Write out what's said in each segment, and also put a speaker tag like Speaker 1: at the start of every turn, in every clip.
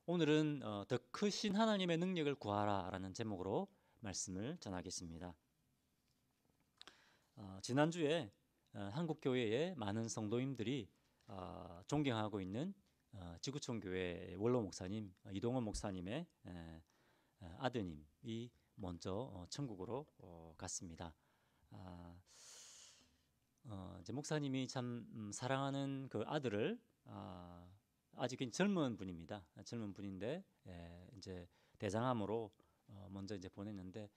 Speaker 1: 오늘은 더 크신 하나님의 능력을 구하라 라는 제목으로 말씀을 전하겠습니다. 지난주에 한국교회의 많은 성도님들이 존경하고 있는 지구촌교회 원로 목사님 이동원 목사님의 아드님이 먼저 천국으로 갔습니다. 아, 이제 목사님이 참 사랑하는 그 아들을 아직 젊은 분입니다. 젊은 분인데 이제 대장암으로 먼저 이제 보냈는데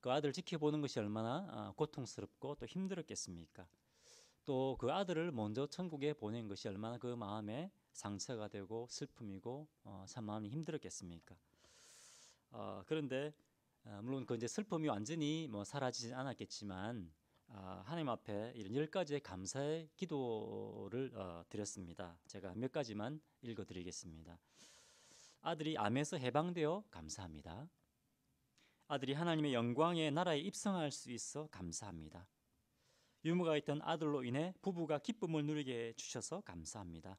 Speaker 1: 그 아들 지켜보는 것이 얼마나 고통스럽고 또 힘들었겠습니까? 또 그 아들을 먼저 천국에 보낸 것이 얼마나 그 마음에 상처가 되고 슬픔이고 참 마음이 힘들었겠습니까? 그런데 물론 그 이제 슬픔이 완전히 뭐 사라지지 않았겠지만 하나님 앞에 이런 10가지의 감사의 기도를 드렸습니다. 제가 몇 가지만 읽어드리겠습니다. 아들이 암에서 해방되어 감사합니다. 아들이 하나님의 영광의 나라에 입성할 수 있어 감사합니다. 유무가 있던 아들로 인해 부부가 기쁨을 누리게 해주셔서 감사합니다.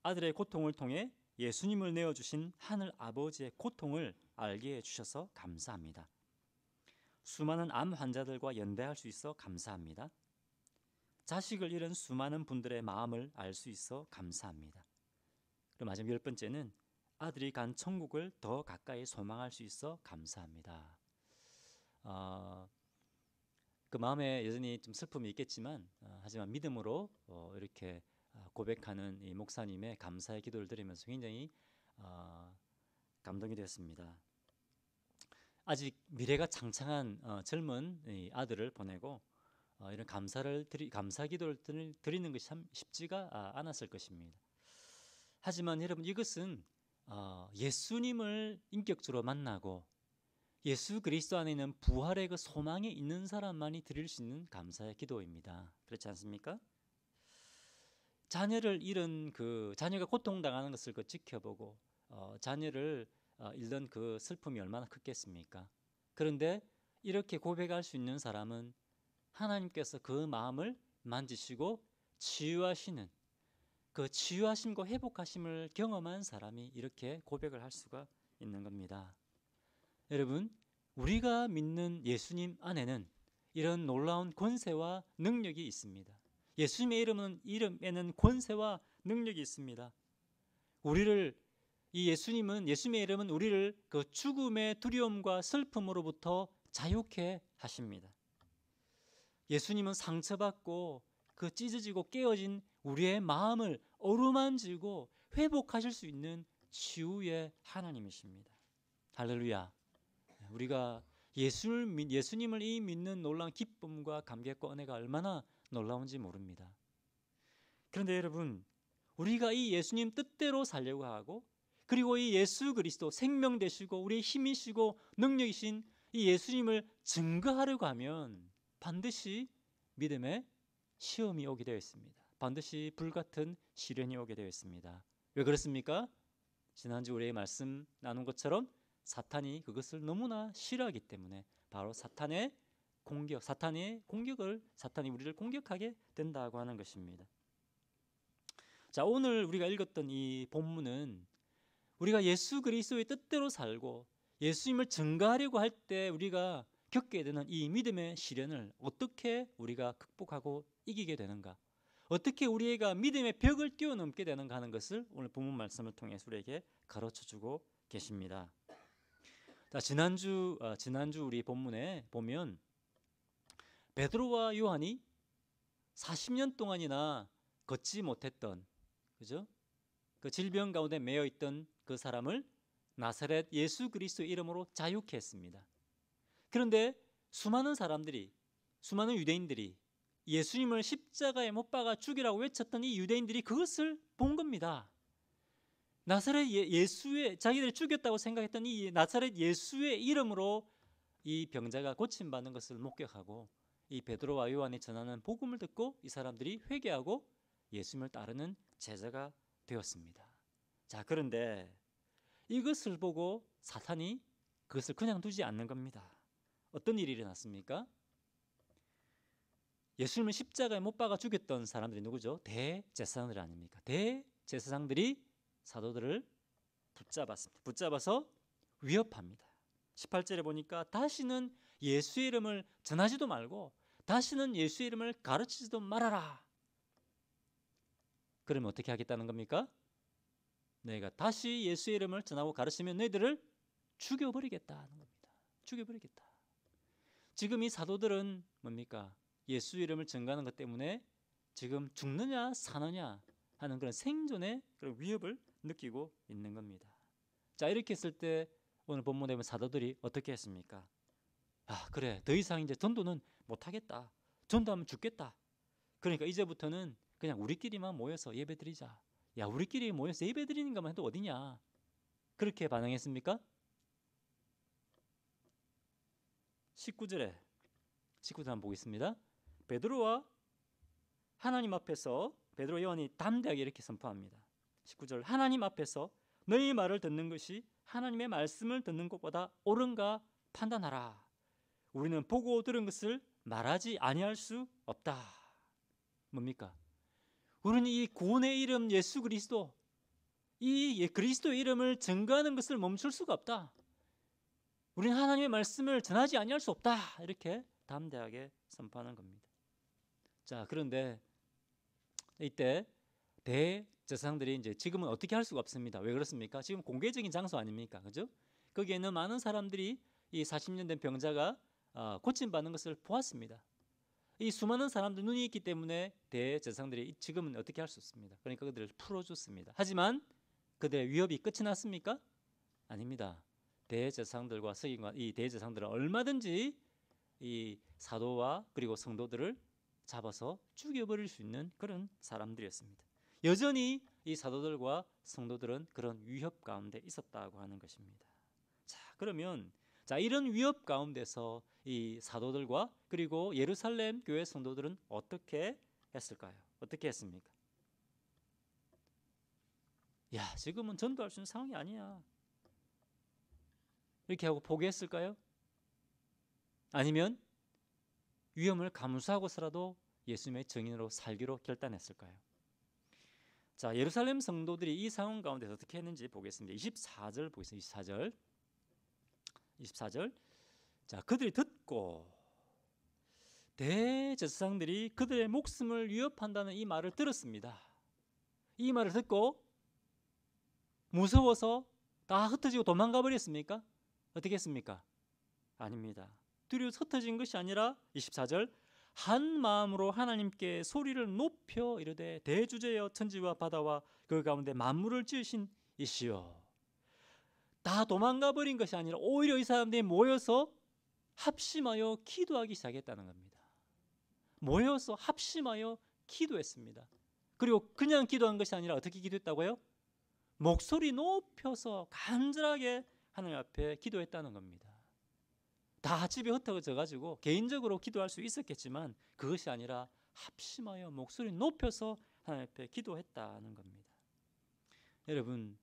Speaker 1: 아들의 고통을 통해 예수님을 내어주신 하늘 아버지의 고통을 알게 해주셔서 감사합니다. 수많은 암 환자들과 연대할 수 있어 감사합니다. 자식을 잃은 수많은 분들의 마음을 알 수 있어 감사합니다. 그리고 마지막 10번째는 아들이 간 천국을 더 가까이 소망할 수 있어 감사합니다. 그 마음에 여전히 좀 슬픔이 있겠지만 하지만 믿음으로 이렇게 고백하는 이 목사님의 감사의 기도를 드리면서 굉장히 감동이 되었습니다. 아직 미래가 창창한 젊은 이 아들을 보내고 이런 감사 기도를 드리는 것이 참 쉽지가 않았을 것입니다. 하지만 여러분 이것은 예수님을 인격적으로 만나고 예수 그리스도 안에 있는 부활의 그 소망에 있는 사람만이 드릴 수 있는 감사의 기도입니다. 그렇지 않습니까? 자녀를 잃은 그 자녀가 고통당하는 것을 지켜보고 자녀를 잃는 그 슬픔이 얼마나 크겠습니까? 그런데 이렇게 고백할 수 있는 사람은 하나님께서 그 마음을 만지시고 치유하시는 그 치유하심과 회복하심을 경험한 사람이 이렇게 고백을 할 수가 있는 겁니다. 여러분, 우리가 믿는 예수님 안에는 이런 놀라운 권세와 능력이 있습니다. 예수님의 이름에는 권세와 능력이 있습니다. 예수님의 이름은 우리를 그 죽음의 두려움과 슬픔으로부터 자유케 하십니다. 예수님은 상처받고 그 찢어지고 깨어진 우리의 마음을 어루만지고 회복하실 수 있는 치유의 하나님이십니다. 할렐루야. 우리가 예수님을 믿는 놀라운 기쁨과 감격과 은혜가 얼마나 놀라운지 모릅니다. 그런데 여러분, 우리가 이 예수님 뜻대로 살려고 하고 그리고 이 예수 그리스도 생명 되시고 우리의 힘이시고 능력이신 이 예수님을 증거하려고 하면 반드시 믿음의 시험이 오게 되어 있습니다. 반드시 불같은 시련이 오게 되어 있습니다. 왜 그렇습니까? 지난주 우리의 말씀 나눈 것처럼 사탄이 그것을 너무나 싫어하기 때문에 바로 사탄이 우리를 공격하게 된다고 하는 것입니다. 자, 오늘 우리가 읽었던 이 본문은 우리가 예수 그리스도의 뜻대로 살고 예수님을 증거하려고 할 때 우리가 겪게 되는 이 믿음의 시련을 어떻게 우리가 극복하고 이기게 되는가, 어떻게 우리가 믿음의 벽을 뛰어넘게 되는가 하는 것을 오늘 본문 말씀을 통해서 우리에게 가르쳐주고 계십니다. 자, 지난주 우리 본문에 보면 베드로와 요한이 40년 동안이나 걷지 못했던, 그죠? 그 질병 가운데 매여 있던 그 사람을 나사렛 예수 그리스도의 이름으로 자유케 했습니다. 그런데 수많은 유대인들이 예수님을 십자가에 못 박아 죽이라고 외쳤던 이 유대인들이 그것을 본 겁니다. 나사렛 자기들이 죽였다고 생각했던 이 나사렛 예수의 이름으로 이 병자가 고침받는 것을 목격하고 이 베드로와 요한이 전하는 복음을 듣고 이 사람들이 회개하고 예수님을 따르는 제자가 되었습니다. 자, 그런데 이것을 보고 사탄이 그것을 그냥 두지 않는 겁니다. 어떤 일이 일어났습니까? 예수님을 십자가에 못 박아 죽였던 사람들이 누구죠? 대제사장들 아닙니까? 대제사장들이 사도들을 붙잡았습니다. 붙잡아서 위협합니다. 18절에 보니까 다시는 예수의 이름을 전하지도 말고 다시는 예수의 이름을 가르치지도 말아라. 그러면 어떻게 하겠다는 겁니까? 내가 다시 예수의 이름을 전하고 가르치면 너희들을 죽여버리겠다는 겁니다. 죽여버리겠다. 지금 이 사도들은 뭡니까? 예수 이름을 전가하는 것 때문에 지금 죽느냐 사느냐 하는 그런 생존의 그런 위협을 느끼고 있는 겁니다. 자, 이렇게 했을 때 오늘 본문에 보면 사도들이 어떻게 했습니까? 아, 그래, 더 이상 이제 전도는 못하겠다. 전도하면 죽겠다. 그러니까 이제부터는 그냥 우리끼리만 모여서 예배드리자. 야, 우리끼리 모여서 예배드리는 것만 해도 어디냐? 그렇게 반응했습니까? 19절 한번 보겠습니다. 베드로와 하나님 앞에서 베드로 요한이 담대하게 이렇게 선포합니다. 19절, 하나님 앞에서 너희 말을 듣는 것이 하나님의 말씀을 듣는 것보다 옳은가 판단하라. 우리는 보고 들은 것을 말하지 아니할 수 없다. 뭡니까? 우리는 이 구원의 이름 예수 그리스도, 이 그리스도의 이름을 증거하는 것을 멈출 수가 없다. 우리는 하나님의 말씀을 전하지 아니할 수 없다. 이렇게 담대하게 선포하는 겁니다. 자, 그런데 이때 대제사장들이 이제 지금은 어떻게 할 수가 없습니다. 왜 그렇습니까? 지금 공개적인 장소 아닙니까? 그죠? 거기에는 많은 사람들이 이 40년 된 병자가 고침받는 것을 보았습니다. 이 수많은 사람들 눈이 있기 때문에 대제사장들이 지금은 어떻게 할 수 없습니다. 그러니까 그들을 풀어줬습니다. 하지만 그들의 위협이 끝이 났습니까? 아닙니다. 대제사장들과 서기관, 이 대제사장들은 얼마든지 이 사도와 그리고 성도들을 잡아서 죽여버릴 수 있는 그런 사람들이었습니다. 여전히 이 사도들과 성도들은 그런 위협 가운데 있었다고 하는 것입니다. 자, 그러면 이런 위협 가운데서 이 사도들과 그리고 예루살렘 교회 성도들은 어떻게 했을까요? 어떻게 했습니까? 야, 지금은 전도할 수 있는 상황이 아니야. 이렇게 하고 포기했을까요? 아니면 위험을 감수하고서라도 예수님의 증인으로 살기로 결단했을까요? 자, 예루살렘 성도들이 이 상황 가운데서 어떻게 했는지 보겠습니다. 24절 보겠습니다. 24절. 자, 그들이 듣고 대제사장들이 그들의 목숨을 위협한다는 이 말을 들었습니다. 이 말을 듣고 무서워서 다 흩어지고 도망가 버렸습니까? 어떻게 했습니까? 아닙니다. 두려워서 흩어진 것이 아니라 24절, 한 마음으로 하나님께 소리를 높여 이르되 대주제여 천지와 바다와 그 가운데 만물을 지으신 이시여. 다 도망가 버린 것이 아니라 오히려 이 사람들이 모여서 합심하여 기도하기 시작했다는 겁니다. 모여서 합심하여 기도했습니다. 그리고 그냥 기도한 것이 아니라 어떻게 기도했다고요? 목소리 높여서 간절하게 하나님 앞에 기도했다는 겁니다. 다 집에 흩어져 가지고 개인적으로 기도할 수 있었겠지만 그것이 아니라 합심하여 목소리 높여서 하나님 앞에 기도했다는 겁니다. 여러분,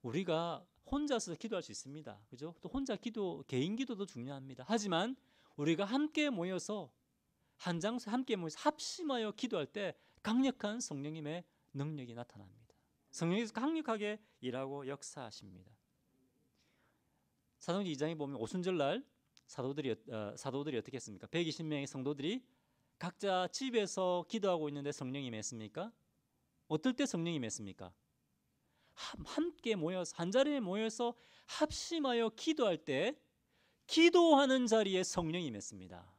Speaker 1: 우리가 혼자서 기도할 수 있습니다. 그죠? 또 혼자 기도, 개인 기도도 중요합니다. 하지만 우리가 함께 모여서 한 장소에 함께 모여서 합심하여 기도할 때 강력한 성령님의 능력이 나타납니다. 성령께서 강력하게 일하고 역사하십니다. 사도행전 2장에 보면 오순절날 사도들이 어떻게 했습니까? 120명의 성도들이 각자 집에서 기도하고 있는데 성령이 임했습니까? 어떨 때 성령이 임했습니까? 함께 모여서 한 자리에 모여서 합심하여 기도할 때 기도하는 자리에 성령이 임했습니다.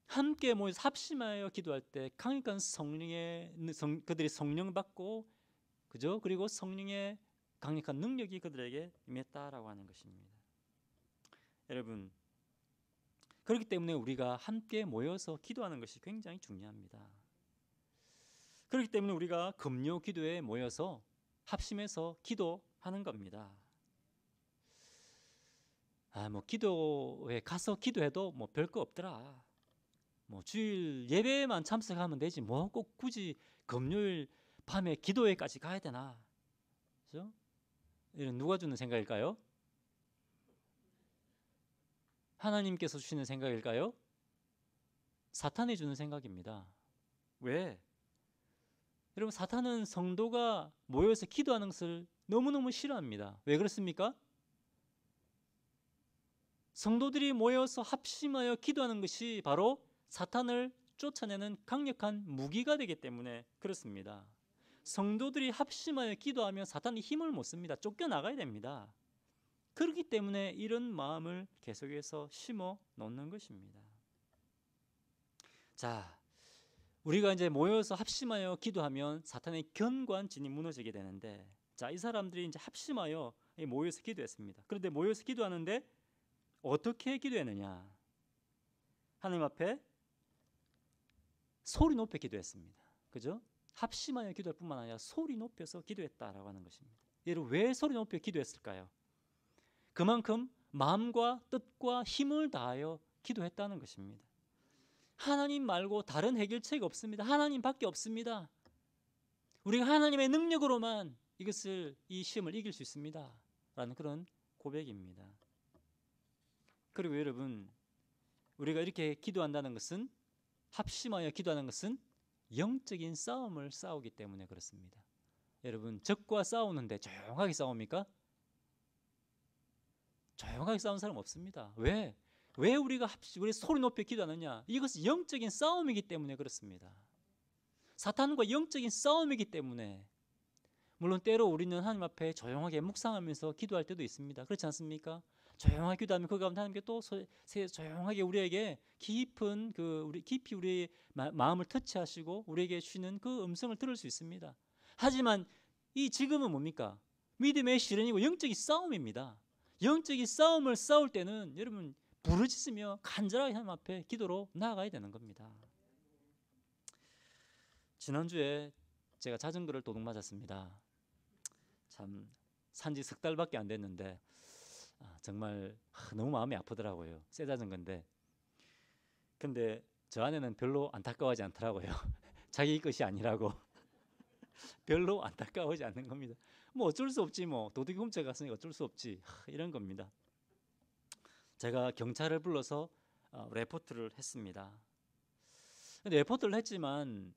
Speaker 1: 함께 모여서 합심하여 기도할 때 강력한 그들이 성령 받고, 그죠? 그리고 성령의 강력한 능력이 그들에게 임했다라고 하는 것입니다. 여러분, 그렇기 때문에 우리가 함께 모여서 기도하는 것이 굉장히 중요합니다. 그렇기 때문에 우리가 금요 기도에 모여서 합심해서 기도하는 겁니다. 기도에 가서 기도해도 별거 없더라. 주일 예배만 참석하면 되지 꼭 굳이 금요일 밤에 기도회까지 가야 되나? 그렇죠? 이런 누가 주는 생각일까요? 하나님께서 주시는 생각일까요? 사탄이 주는 생각입니다. 왜? 여러분, 사탄은 성도가 모여서 기도하는 것을 너무너무 싫어합니다. 왜 그렇습니까? 성도들이 모여서 합심하여 기도하는 것이 바로 사탄을 쫓아내는 강력한 무기가 되기 때문에 그렇습니다. 성도들이 합심하여 기도하면 사탄이 힘을 못 씁니다. 쫓겨나가야 됩니다. 그렇기 때문에 이런 마음을 계속해서 심어 놓는 것입니다. 자, 우리가 이제 모여서 합심하여 기도하면 사탄의 견고한 진이 무너지게 되는데, 자, 이 사람들이 이제 합심하여 모여서 기도했습니다. 그런데 모여서 기도하는데 어떻게 기도했느냐? 하나님 앞에 소리 높여 기도했습니다. 그죠? 합심하여 기도할 뿐만 아니라 소리 높여서 기도했다라고 하는 것입니다. 여러분, 왜 소리 높여 기도했을까요? 그만큼 마음과 뜻과 힘을 다하여 기도했다는 것입니다. 하나님 말고 다른 해결책이 없습니다. 하나님밖에 없습니다. 우리가 하나님의 능력으로만 이 시험을 이길 수 있습니다 라는 그런 고백입니다. 그리고 여러분, 우리가 이렇게 기도한다는 것은, 합심하여 기도하는 것은 영적인 싸움을 싸우기 때문에 그렇습니다. 여러분, 적과 싸우는데 조용하게 싸웁니까? 조용하게 싸우는 사람 없습니다. 왜 우리 소리 높여 기도하느냐? 이것은 영적인 싸움이기 때문에 그렇습니다. 사탄과 영적인 싸움이기 때문에. 물론 때로 우리는 하나님 앞에 조용하게 묵상하면서 기도할 때도 있습니다. 그렇지 않습니까? 조용하게 기도하면 그 가운데 하나님께 또 조용하게 우리에게 깊이 우리의 마음을 터치하시고 우리에게 주시는 그 음성을 들을 수 있습니다. 하지만 이 지금은 뭡니까? 믿음의 실현이고 영적인 싸움입니다. 영적인 싸움을 싸울 때는 여러분, 부르짖으며 간절하게 하나님 앞에 기도로 나아가야 되는 겁니다. 지난주에 제가 자전거를 도둑 맞았습니다. 참, 산지 석 달밖에 안 됐는데 정말 너무 마음이 아프더라고요. 새 자전거인데. 근데 저 아내는 별로 안타까워하지 않더라고요. 자기 것이 아니라고. 별로 안타까워하지 않는 겁니다. 뭐 어쩔 수 없지, 뭐 도둑이 훔쳐갔으니 어쩔 수 없지, 이런 겁니다. 제가 경찰을 불러서 레포트를 했습니다. 근데 레포트를 했지만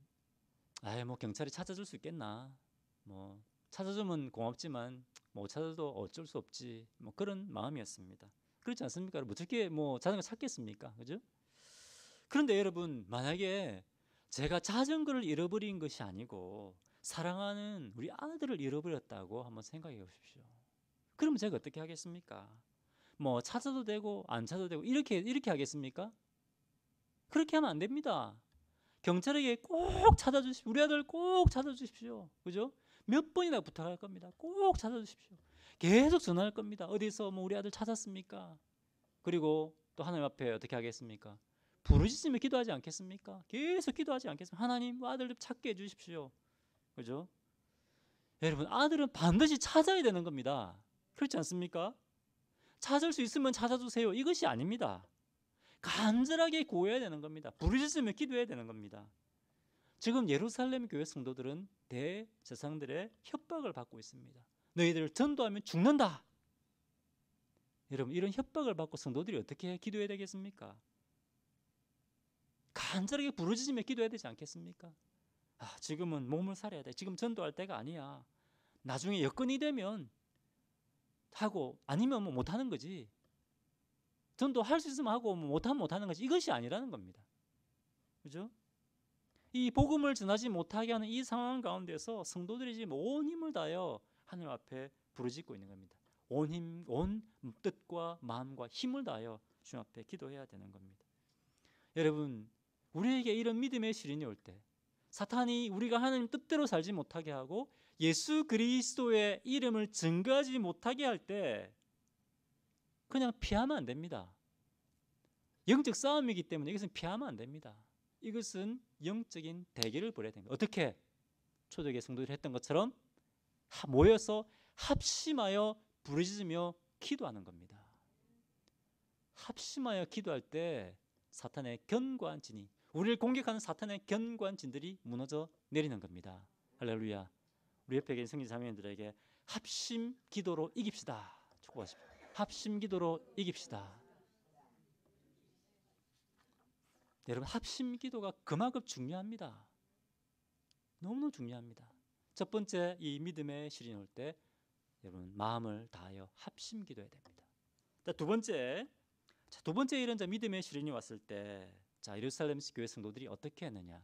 Speaker 1: 뭐 경찰이 찾아줄 수 있겠나, 뭐 찾아주면 고맙지만 못 찾아도 어쩔 수 없지, 뭐 그런 마음이었습니다. 그렇지 않습니까? 어떻게 뭐 자전거 찾겠습니까? 그죠? 그런데 여러분, 만약에 제가 자전거를 잃어버린 것이 아니고 사랑하는 우리 아들을 잃어버렸다고 한번 생각해 보십시오. 그러면 제가 어떻게 하겠습니까? 뭐 찾아도 되고 안 찾아도 되고 이렇게 하겠습니까? 그렇게 하면 안 됩니다. 경찰에게 꼭 찾아주십시오. 우리 아들 꼭 찾아주십시오. 그죠? 몇 번이나 부탁할 겁니다. 꼭 찾아주십시오. 계속 전화할 겁니다. 어디서 뭐 우리 아들 찾았습니까? 그리고 또 하나님 앞에 어떻게 하겠습니까? 부르짖으며 기도하지 않겠습니까? 계속 기도하지 않겠습니까? 하나님, 아들 좀 찾게 해주십시오. 그죠? 여러분, 아들은 반드시 찾아야 되는 겁니다. 그렇지 않습니까? 찾을 수 있으면 찾아주세요. 이것이 아닙니다. 간절하게 구해야 되는 겁니다. 부르짖으며 기도해야 되는 겁니다. 지금 예루살렘 교회 성도들은 대제사장들의 협박을 받고 있습니다. 너희들 전도하면 죽는다. 여러분, 이런 협박을 받고 성도들이 어떻게 기도해야 되겠습니까? 간절하게 부르짖으며 기도해야 되지 않겠습니까? 지금은 몸을 살아야 돼. 지금 전도할 때가 아니야. 나중에 여건이 되면 하고, 아니면 뭐 못하는 거지. 전도할 수 있으면 하고 못하면 못하는 거지. 이것이 아니라는 겁니다. 그죠? 이 복음을 전하지 못하게 하는 이 상황 가운데서 성도들이 지금 온 힘을 다하여 하나님 앞에 부르짖고 있는 겁니다. 온 뜻과 마음과 힘을 다하여 주님 앞에 기도해야 되는 겁니다. 여러분, 우리에게 이런 믿음의 시련이 올 때, 사탄이 우리가 하나님 뜻대로 살지 못하게 하고 예수 그리스도의 이름을 증거하지 못하게 할 때 그냥 피하면 안 됩니다. 영적 싸움이기 때문에 이것은 피하면 안 됩니다. 이것은 영적인 대결을 벌여야 됩니다. 어떻게? 초대교회 성도들이 했던 것처럼 모여서 합심하여 부르짖으며 기도하는 겁니다. 합심하여 기도할 때 사탄의 견고한 진이, 우리를 공격하는 사탄의 견고한 진들이 무너져 내리는 겁니다. 할렐루야. 우리 옆에 계신 성지 자매님들에게 합심 기도로 이깁시다. 축복하십시오. 합심 기도로 이깁시다. 여러분, 합심 기도가 그만큼 중요합니다. 너무너무 중요합니다. 첫 번째, 이 믿음의 시련이 올 때 여러분 마음을 다하여 합심 기도해야 됩니다. 자, 두 번째 일은 믿음의 시련이 왔을 때 예루살렘 교회 성도들이 어떻게 했느냐.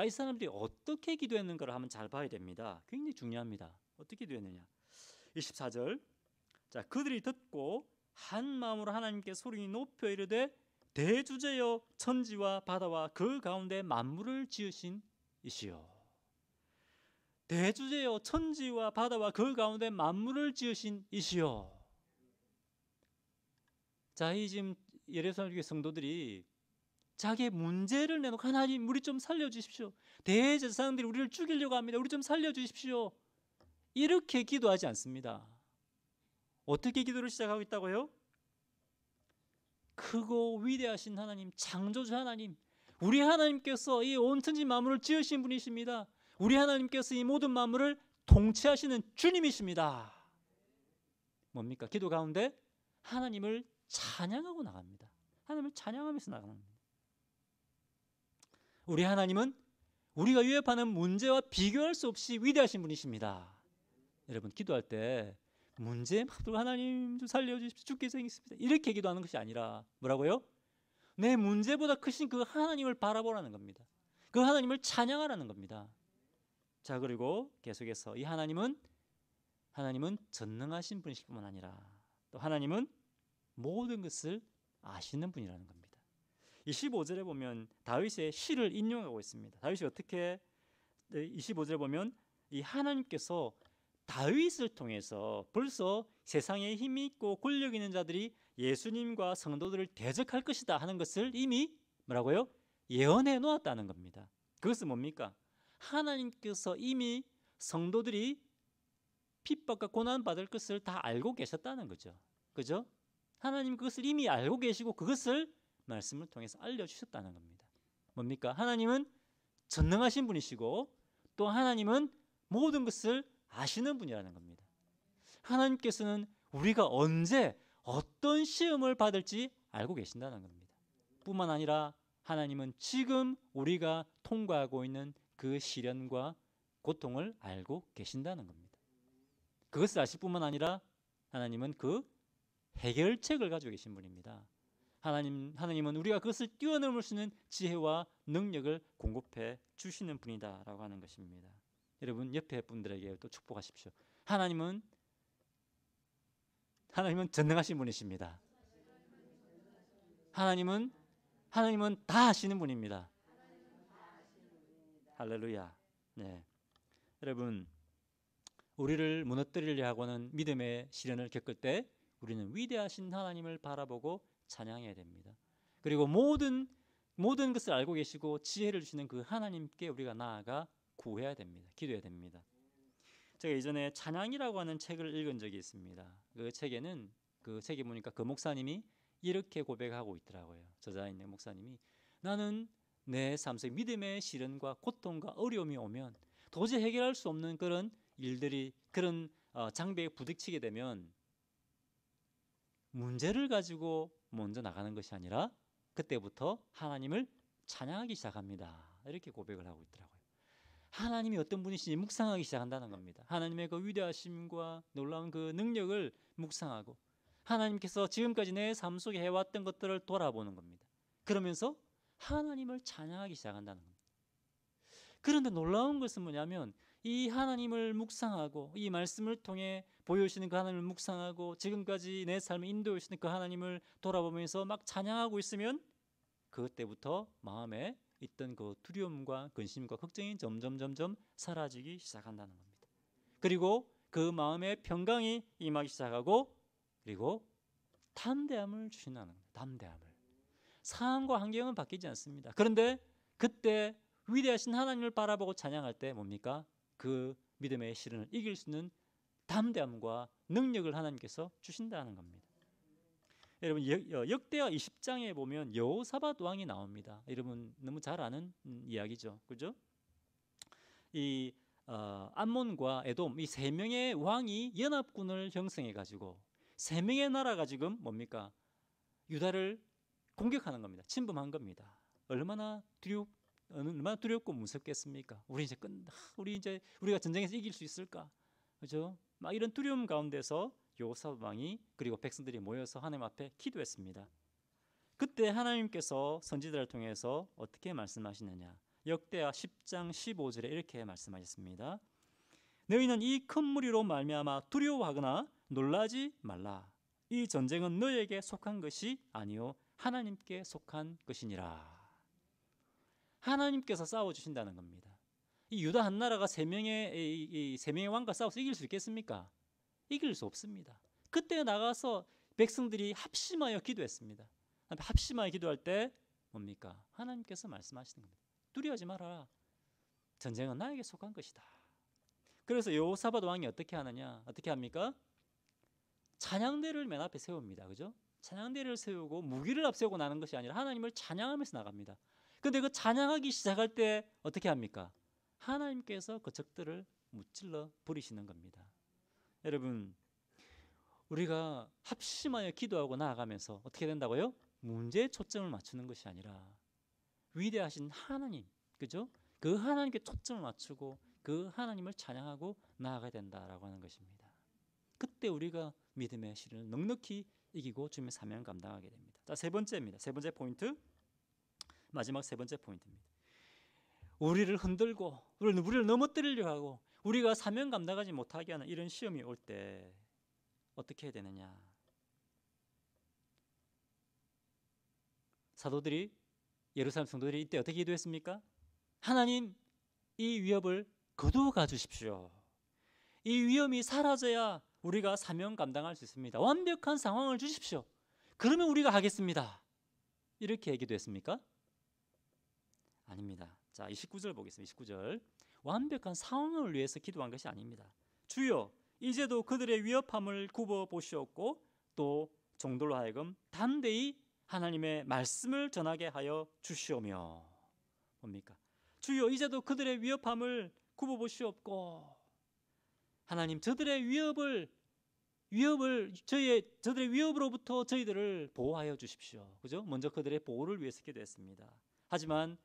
Speaker 1: 이 사람들이 어떻게 기도했는가를 한번 잘 봐야 됩니다. 굉장히 중요합니다. 어떻게 기도했느냐. 24절. 그들이 듣고 한 마음으로 하나님께 소리 높여 이르되 대주제여 천지와 바다와 그 가운데 만물을 지으신 이시여. 대주제여 천지와 바다와 그 가운데 만물을 지으신 이시여. 이 지금 예루살렘 교회 성도들이 자기의 문제를 내놓고 하나님 우리 좀 살려주십시오. 대제사장들이 우리를 죽이려고 합니다. 우리 좀 살려주십시오. 이렇게 기도하지 않습니다. 어떻게 기도를 시작하고 있다고요? 크고 위대하신 하나님, 창조주 하나님, 우리 하나님께서 이 온 천지 만물을 지으신 분이십니다. 우리 하나님께서 이 모든 만물을 통치하시는 주님이십니다. 뭡니까? 기도 가운데 하나님을 찬양하고 나갑니다. 하나님을 찬양하면서 나갑니다. 우리 하나님은 우리가 위협하는 문제와 비교할 수 없이 위대하신 분이십니다. 여러분 기도할 때 문제 하나님 좀 살려주십시오. 죽게 생겼습니다. 이렇게 기도하는 것이 아니라 뭐라고요? 내 문제보다 크신 그 하나님을 바라보라는 겁니다. 그 하나님을 찬양하라는 겁니다. 그리고 계속해서 이 하나님은 전능하신 분이실 뿐만 아니라 또 하나님은 모든 것을 아시는 분이라는 겁니다. 25절에 보면 다윗의 시를 인용하고 있습니다. 다윗이 어떻게 25절에 보면 이 하나님께서 다윗을 통해서 벌써 세상에 힘이 있고 권력 있는 자들이 예수님과 성도들을 대적할 것이다 하는 것을 이미 뭐라고요? 예언해 놓았다는 겁니다. 그것은 뭡니까? 하나님께서 이미 성도들이 핍박과 고난 받을 것을 다 알고 계셨다는 거죠. 그죠? 하나님 그것을 이미 알고 계시고 그것을 말씀을 통해서 알려주셨다는 겁니다. 뭡니까? 하나님은 전능하신 분이시고 또 하나님은 모든 것을 아시는 분이라는 겁니다. 하나님께서는 우리가 언제 어떤 시험을 받을지 알고 계신다는 겁니다. 뿐만 아니라 하나님은 지금 우리가 통과하고 있는 그 시련과 고통을 알고 계신다는 겁니다. 그것을 아실 뿐만 아니라 하나님은 그 해결책을 가지고 계신 분입니다. 하나님은 우리가 그것을 뛰어넘을 수 있는 지혜와 능력을 공급해 주시는 분이다라고 하는 것입니다. 여러분 옆에 분들에게 또 축복하십시오. 하나님은 전능하신 분이십니다. 하나님은 다 하시는 분입니다. 할렐루야. 네. 여러분 우리를 무너뜨리려 하고는 믿음의 시련을 겪을 때 우리는 위대하신 하나님을 바라보고 찬양해야 됩니다. 그리고 모든 것을 알고 계시고 지혜를 주시는 그 하나님께 우리가 나아가 구해야 됩니다. 기도해야 됩니다. 제가 이전에 찬양이라고 하는 책을 읽은 적이 있습니다. 그 책에 보니까 그 목사님이 이렇게 고백하고 있더라고요. 저자인 목사님이 나는 내 삶 속에 믿음의 시련과 고통과 어려움이 오면 도저히 해결할 수 없는 그런 일들이 그런 장벽에 부딪히게 되면 문제를 가지고 먼저 나가는 것이 아니라 그때부터 하나님을 찬양하기 시작합니다. 이렇게 고백을 하고 있더라고요. 하나님이 어떤 분이신지 묵상하기 시작한다는 겁니다. 하나님의 그 위대하심과 놀라운 그 능력을 묵상하고 하나님께서 지금까지 내 삶 속에 해왔던 것들을 돌아보는 겁니다. 그러면서 하나님을 찬양하기 시작한다는 겁니다. 그런데 놀라운 것은 뭐냐면 이 하나님을 묵상하고 이 말씀을 통해 보여주시는 그 하나님을 묵상하고 지금까지 내 삶을 인도해 주시는 그 하나님을 돌아보면서 막 찬양하고 있으면 그때부터 마음에 있던 그 두려움과 근심과 걱정이 점점 사라지기 시작한다는 겁니다. 그리고 그 마음의 평강이 임하기 시작하고 그리고 담대함을 주신다는 겁니다. 담대함을. 상황과 환경은 바뀌지 않습니다. 그런데 그때 위대하신 하나님을 바라보고 찬양할 때 뭡니까? 그 믿음의 시련을 이길 수 있는 담대함과 능력을 하나님께서 주신다는 겁니다. 여러분 역대하 20장에 보면 여호사밧 왕이 나옵니다. 여러분 너무 잘 아는 이야기죠, 그죠? 이 암몬과 에돔 이 세 명의 왕이 연합군을 형성해 가지고 세 명의 나라가 지금 뭡니까? 유다를 공격하는 겁니다. 침범한 겁니다. 얼마나 얼마나 두렵고 무섭겠습니까? 우리가 전쟁에서 이길 수 있을까? 그죠? 막 이런 두려움 가운데서 여호사밧 왕이 그리고 백성들이 모여서 하나님 앞에 기도했습니다. 그때 하나님께서 선지자를 통해서 어떻게 말씀하시느냐? 역대하 10장 15절에 이렇게 말씀하셨습니다. 너희는 이 큰 무리로 말미암아 두려워하거나 놀라지 말라. 이 전쟁은 너희에게 속한 것이 아니요 하나님께 속한 것이니라. 하나님께서 싸워주신다는 겁니다. 이 유다 한 나라가 세 명의 왕과 싸워서 이길 수 있겠습니까? 이길 수 없습니다. 그때 나가서 백성들이 합심하여 기도했습니다. 합심하여 기도할 때 뭡니까? 하나님께서 말씀하시는 겁니다. 두려워하지 말아라. 전쟁은 나에게 속한 것이다. 그래서 여호사밧 왕이 어떻게 하느냐? 어떻게 합니까? 찬양대를 맨 앞에 세웁니다. 그죠? 찬양대를 세우고 무기를 앞세우고 나는 것이 아니라 하나님을 찬양하면서 나갑니다. 근데 그 찬양하기 시작할 때 어떻게 합니까? 하나님께서 그 적들을 무찔러 버리시는 겁니다. 여러분, 우리가 합심하여 기도하고 나아가면서 어떻게 된다고요? 문제에 초점을 맞추는 것이 아니라 위대하신 하나님, 그죠? 그 하나님께 초점을 맞추고 그 하나님을 찬양하고 나아가야 된다라고 하는 것입니다. 그때 우리가 믿음의 시련을 넉넉히 이기고 주님의 사명을 감당하게 됩니다. 자, 세 번째입니다. 세 번째 포인트, 마지막 세 번째 포인트입니다. 우리를 흔들고 우리를 넘어뜨리려고 하고 우리가 사명 감당하지 못하게 하는 이런 시험이 올 때 어떻게 해야 되느냐? 사도들이, 예루살렘 성도들이 이때 어떻게 기도했습니까? 하나님, 이 위협을 거두어가 주십시오. 이 위험이 사라져야 우리가 사명 감당할 수 있습니다. 완벽한 상황을 주십시오. 그러면 우리가 하겠습니다. 이렇게 기도했습니까? 아닙니다. 자, 29절 보겠습니다. 29절. 완벽한 상황을 위해서 기도한 것이 아닙니다. 주여, 이제도 그들의 위협함을 굽어 보시옵고 또 종들로 하여금 담대히 하나님의 말씀을 전하게 하여 주시오며. 뭡니까? 주여, 이제도 그들의 위협함을 굽어 보시옵고 하나님, 저들의 위협으로부터 저희들을 보호하여 주십시오. 그죠? 먼저 그들의 보호를 위해서 기도했습니다. 하지만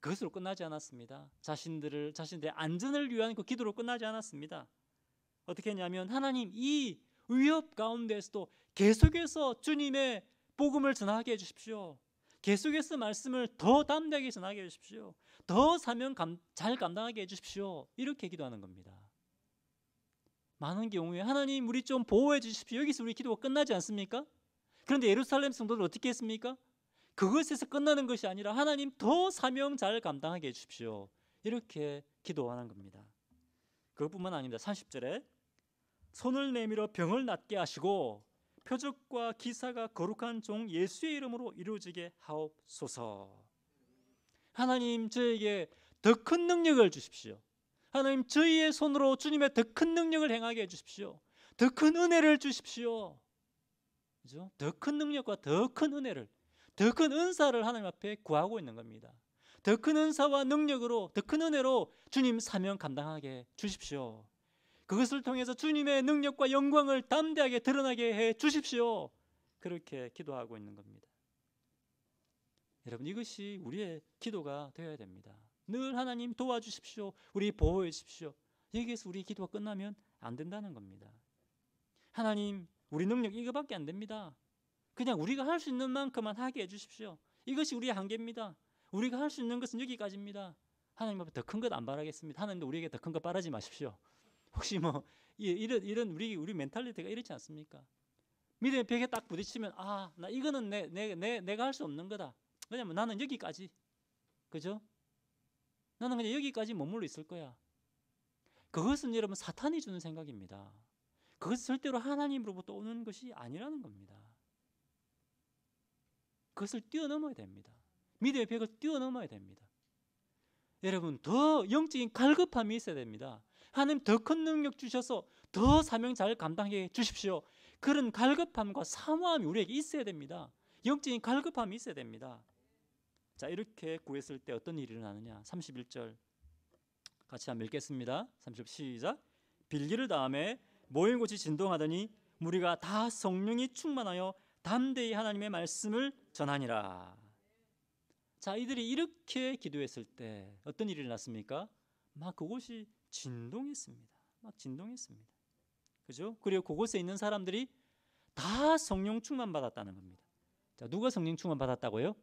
Speaker 1: 그것으로 끝나지 않았습니다. 자신들의 안전을 위한 그 기도로 끝나지 않았습니다. 어떻게 했냐면 하나님, 이 위협 가운데서도 계속해서 주님의 복음을 전하게 해주십시오. 계속해서 말씀을 더 담대하게 전하게 해주십시오. 더 사명 잘 감당하게 해주십시오. 이렇게 기도하는 겁니다. 많은 경우에 하나님, 우리 좀 보호해 주십시오. 여기서 우리 기도가 끝나지 않습니까? 그런데 예루살렘 성도들 어떻게 했습니까? 그것에서 끝나는 것이 아니라 하나님, 더 사명 잘 감당하게 해주십시오. 이렇게 기도하는 겁니다. 그것뿐만 아닙니다. 30절에 손을 내밀어 병을 낫게 하시고 표적과 기사가 거룩한 종 예수의 이름으로 이루어지게 하옵소서. 하나님, 저에게 더 큰 능력을 주십시오. 하나님, 저희의 손으로 주님의 더 큰 능력을 행하게 해주십시오. 더 큰 은혜를 주십시오. 그죠? 더 큰 능력과 더 큰 은혜를, 더 큰 은사를 하나님 앞에 구하고 있는 겁니다. 더 큰 은사와 능력으로, 더 큰 은혜로 주님 사명 감당하게 주십시오. 그것을 통해서 주님의 능력과 영광을 담대하게 드러나게 해 주십시오. 그렇게 기도하고 있는 겁니다. 여러분, 이것이 우리의 기도가 되어야 됩니다. 늘 하나님 도와주십시오. 우리 보호해 주십시오. 여기에서 우리 기도가 끝나면 안 된다는 겁니다. 하나님, 우리 능력 이거밖에 안 됩니다. 그냥 우리가 할 수 있는 만큼만 하게 해주십시오. 이것이 우리의 한계입니다. 우리가 할 수 있는 것은 여기까지입니다. 하나님 앞에 더 큰 것 안 바라겠습니다. 하나님도 우리에게 더 큰 거 바라지 마십시오. 혹시 이런 우리 멘탈리티가 이렇지 않습니까? 믿음의 벽에 딱 부딪히면 나 이거는 내가 할 수 없는 거다. 왜냐면 나는 여기까지, 그죠? 나는 그냥 여기까지 머물러 있을 거야. 그것은 여러분 사탄이 주는 생각입니다. 그것은 절대로 하나님으로부터 오는 것이 아니라는 겁니다. 그것을 뛰어넘어야 됩니다. 믿음의 벽을 뛰어넘어야 됩니다. 여러분, 더 영적인 갈급함이 있어야 됩니다. 하나님, 더 큰 능력 주셔서 더 사명 잘 감당해 주십시오. 그런 갈급함과 사모함이 우리에게 있어야 됩니다. 영적인 갈급함이 있어야 됩니다. 자, 이렇게 구했을 때 어떤 일이 일어나느냐? 31절 같이 한번 읽겠습니다. 30절 시작. 빌기를 다음에 모인 곳이 진동하더니 무리가 다 성령이 충만하여 담대히 하나님의 말씀을 전하니라. 자, 이들이 이렇게 기도했을 때 어떤 일이 일어났습니까? 막 그곳이 진동했습니다. 막 진동했습니다. 그죠? 그리고 그곳에 있는 사람들이 다 성령 충만 받았다는 겁니다. 자, 누가 성령 충만 받았다고요?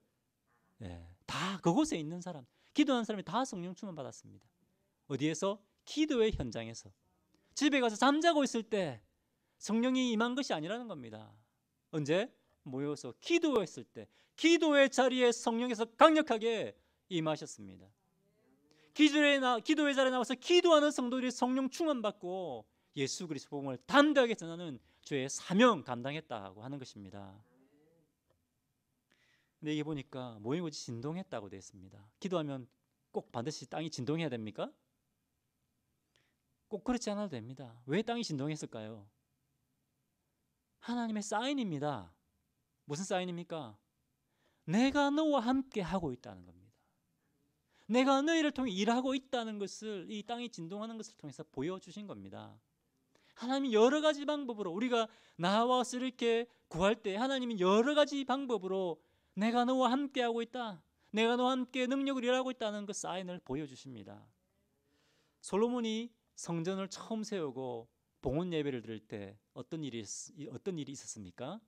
Speaker 1: 예, 다 그곳에 있는 사람, 기도하는 사람이 다 성령 충만 받았습니다. 어디에서? 기도의 현장에서. 집에 가서 잠자고 있을 때 성령이 임한 것이 아니라는 겁니다. 언제? 모여서 기도했을 때, 기도의 자리에 성령께서 강력하게 임하셨습니다. 기도의 자리에 나와서 기도하는 성도들이 성령 충만받고 예수 그리스도 복음을 담대하게 전하는 주의 사명 감당했다고 하는 것입니다. 근데 이게 보니까 모인 곳이 진동했다고 되어 있습니다. 기도하면 꼭 반드시 땅이 진동해야 됩니까? 꼭 그렇지 않아도 됩니다. 왜 땅이 진동했을까요? 하나님의 사인입니다. 무슨 사인입니까? 내가 너와 함께 하고 있다는 겁니다. 내가 너희를 통해 일하고 있다는 것을 이 땅이 진동하는 것을 통해서 보여주신 겁니다. 하나님이 여러 가지 방법으로 우리가 나와서 이렇게 구할 때 하나님이 여러 가지 방법으로 내가 너와 함께 하고 있다, 내가 너와 함께 능력을 일하고 있다는 그 사인을 보여주십니다. 솔로몬이 성전을 처음 세우고 봉헌 예배를 드릴 때 어떤 일이 있었습니까?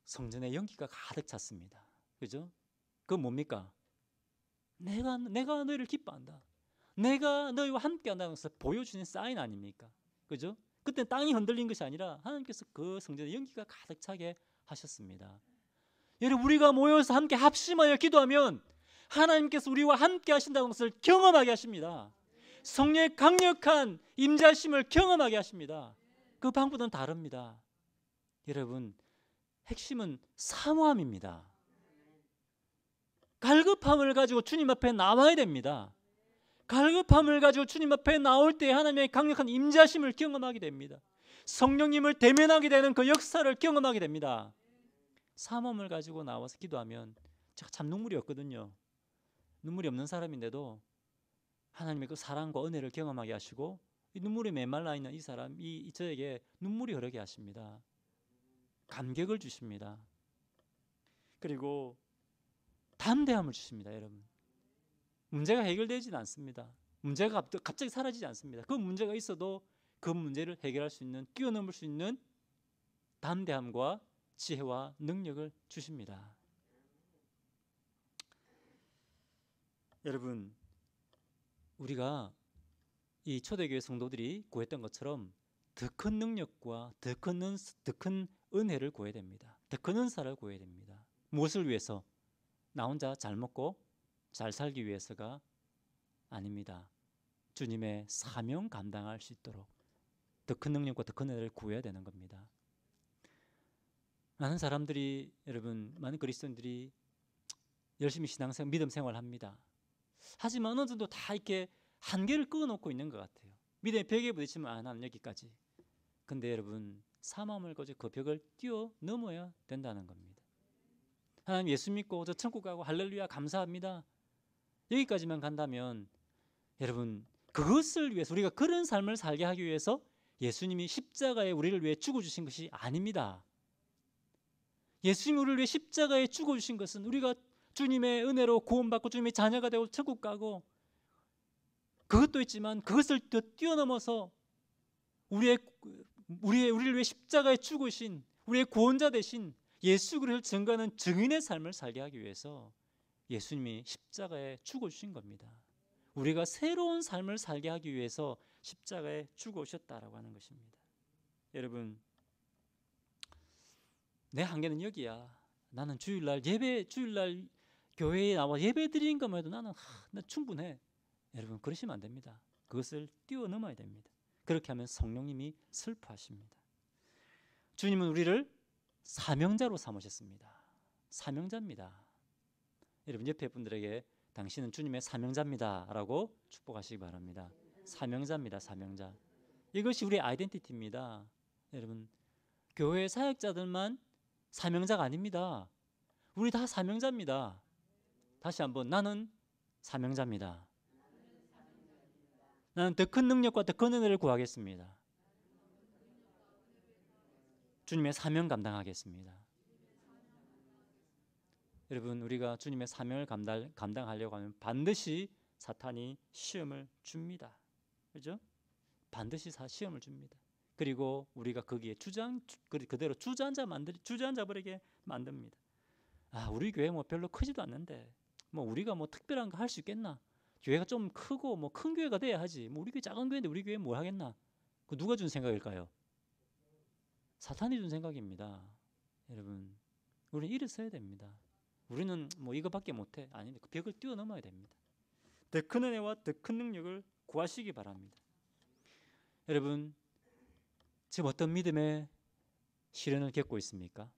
Speaker 1: 성전에 연기가 가득 찼습니다. 그죠? 그건 뭡니까? 내가 너희를 기뻐한다, 내가 너희와 함께 한다는 것을 보여주는 사인 아닙니까? 그죠? 그때 땅이 흔들린 것이 아니라 하나님께서 그 성전에 연기가 가득 차게 하셨습니다. 여러분, 우리가 모여서 함께 합심하여 기도하면 하나님께서 우리와 함께 하신다는 것을 경험하게 하십니다. 성령의 강력한 임재하심을 경험하게 하십니다. 그 방법은 다릅니다. 여러분, 핵심은 사모함입니다. 갈급함을 가지고 주님 앞에 나와야 됩니다. 갈급함을 가지고 주님 앞에 나올 때 하나님의 강력한 임재하심을 경험하게 됩니다. 성령님을 대면하게 되는 그 역사를 경험하게 됩니다. 사모함을 가지고 나와서 기도하면 제가 참 눈물이 없거든요. 눈물이 없는 사람인데도 하나님의 그 사랑과 은혜를 경험하게 하시고 이 눈물이 메말라 있는 이 사람, 저에게 눈물이 흐르게 하십니다. 감격을 주십니다. 그리고 담대함을 주십니다. 여러분, 문제가 해결되지는 않습니다. 문제가 갑자기 사라지지 않습니다. 그 문제가 있어도 그 문제를 해결할 수 있는, 뛰어넘을 수 있는 담대함과 지혜와 능력을 주십니다. 여러분, 우리가 이 초대교회 성도들이 구했던 것처럼 더 큰 능력과 더 큰 은혜를 구해야 됩니다. 더 큰 은사를 구해야 됩니다. 무엇을 위해서? 나 혼자 잘 먹고 잘 살기 위해서가 아닙니다. 주님의 사명 감당할 수 있도록 더 큰 능력과 더 큰 은혜를 구해야 되는 겁니다. 많은 사람들이, 여러분, 많은 그리스도인들이 열심히 신앙생활, 믿음 생활합니다. 하지만 어느 정도 다 이렇게 한계를 끊어놓고 있는 것 같아요. 믿음의 벽에 부딪히면 나는 여기까지. 근데 여러분, 사모함을 가지고 그 벽을 뛰어넘어야 된다는 겁니다. 하나님 예수 믿고 저 천국 가고 할렐루야 감사합니다, 여기까지만 간다면 여러분, 그것을 위해서, 우리가 그런 삶을 살게 하기 위해서 예수님이 십자가에 우리를 위해 죽어주신 것이 아닙니다. 예수님이 우리를 위해 십자가에 죽어주신 것은 우리가 주님의 은혜로 구원받고 주님의 자녀가 되고 천국 가고, 그것도 있지만 그것을 더 뛰어넘어서 우리를 위해 십자가에 죽으신 우리의 구원자 되신 예수 그리스도를 증거하는 증인의 삶을 살게 하기 위해서 예수님이 십자가에 죽어주신 겁니다. 우리가 새로운 삶을 살게 하기 위해서 십자가에 죽어오셨다라고 하는 것입니다. 여러분, 내 한계는 여기야. 나는 주일날 교회에 나와 예배 드리는 것만 해도 나 충분해. 여러분, 그러시면 안 됩니다. 그것을 뛰어넘어야 됩니다. 그렇게 하면 성령님이 슬퍼하십니다. 주님은 우리를 사명자로 삼으셨습니다. 사명자입니다. 여러분, 옆에 분들에게 당신은 주님의 사명자입니다 라고 축복하시기 바랍니다. 사명자입니다. 사명자. 이것이 우리의 아이덴티티입니다. 여러분, 교회 사역자들만 사명자가 아닙니다. 우리 다 사명자입니다. 다시 한번, 나는 사명자입니다. 나는 더 큰 능력과 더 큰 은혜를 구하겠습니다. 주님의 사명 감당하겠습니다. 여러분, 우리가 주님의 사명을 감당하려고 하면 반드시 사탄이 시험을 줍니다. 그렇죠? 반드시 시험을 줍니다. 그리고 우리가 거기에 그대로 주저앉아 버리게 만듭니다. 아, 우리 교회 뭐 별로 크지도 않는데 뭐 우리가 뭐 특별한 거 할 수 있겠나? 교회가 좀 크고 뭐 큰 교회가 돼야 하지. 뭐 우리 교회 작은 교회인데 우리 교회 뭐 하겠나? 그 누가 준 생각일까요? 사탄이 준 생각입니다. 여러분, 우리는 일어서야 됩니다. 우리는 뭐 이거밖에 못해. 아닌데 그 벽을 뛰어넘어야 됩니다. 더 큰 은혜와 더 큰 능력을 구하시기 바랍니다. 여러분, 지금 어떤 믿음의 시련을 겪고 있습니까?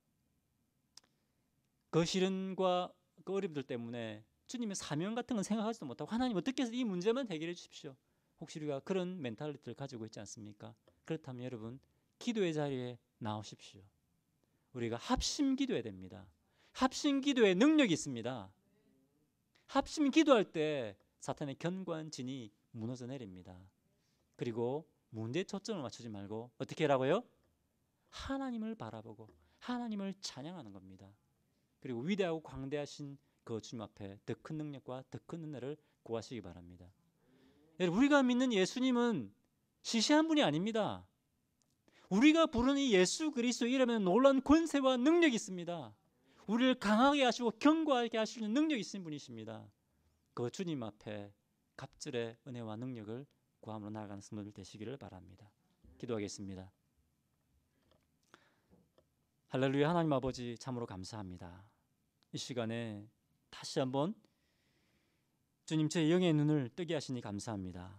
Speaker 1: 그 시련과 그 어려움들 때문에 주님의 사명 같은 건 생각하지도 못하고 하나님 어떻게 해서 이 문제만 해결해 주십시오. 혹시 우리가 그런 멘탈리티를 가지고 있지 않습니까? 그렇다면 여러분, 기도의 자리에 나오십시오. 우리가 합심 기도해야 됩니다. 합심 기도에 능력이 있습니다. 합심 기도할 때 사탄의 견고한 진이 무너져 내립니다. 그리고 문제에 초점을 맞추지 말고 어떻게 하라고요? 하나님을 바라보고 하나님을 찬양하는 겁니다. 그리고 위대하고 광대하신 그 주님 앞에 더 큰 능력과 더 큰 은혜를 구하시기 바랍니다. 여러분, 우리가 믿는 예수님은 시시한 분이 아닙니다. 우리가 부르는 이 예수 그리스도 이름에는 놀라운 권세와 능력이 있습니다. 우리를 강하게 하시고 견고하게 하시는 능력이 있는 분이십니다. 그 주님 앞에 갑절의 은혜와 능력을 구함으로 나아가는 성도들 되시기를 바랍니다. 기도하겠습니다. 할렐루야. 하나님 아버지, 참으로 감사합니다. 이 시간에 다시 한번 주님 제 영의 눈을 뜨게 하시니 감사합니다.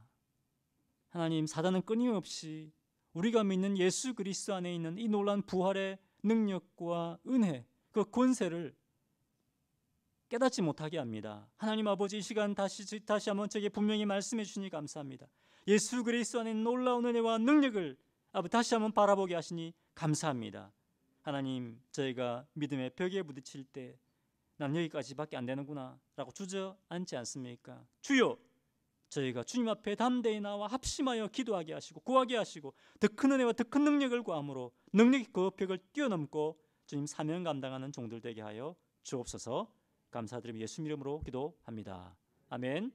Speaker 1: 하나님, 사단은 끊임없이 우리가 믿는 예수 그리스도 안에 있는 이 놀라운 부활의 능력과 은혜, 그 권세를 깨닫지 못하게 합니다. 하나님 아버지, 이 시간 다시 한번 저에게 분명히 말씀해 주시니 감사합니다. 예수 그리스도 안에 있는 놀라운 은혜와 능력을 다시 한번 바라보게 하시니 감사합니다. 하나님, 저희가 믿음의 벽에 부딪힐 때 난 여기까지밖에 안 되는구나 라고 주저앉지 않습니까? 주여, 저희가 주님 앞에 담대히 나와 합심하여 기도하게 하시고 구하게 하시고 더 큰 은혜와 더 큰 능력을 구함으로 능력이 그 벽을 뛰어넘고 주님 사명 감당하는 종들 되게 하여 주옵소서. 감사드리며 예수 이름으로 기도합니다. 아멘.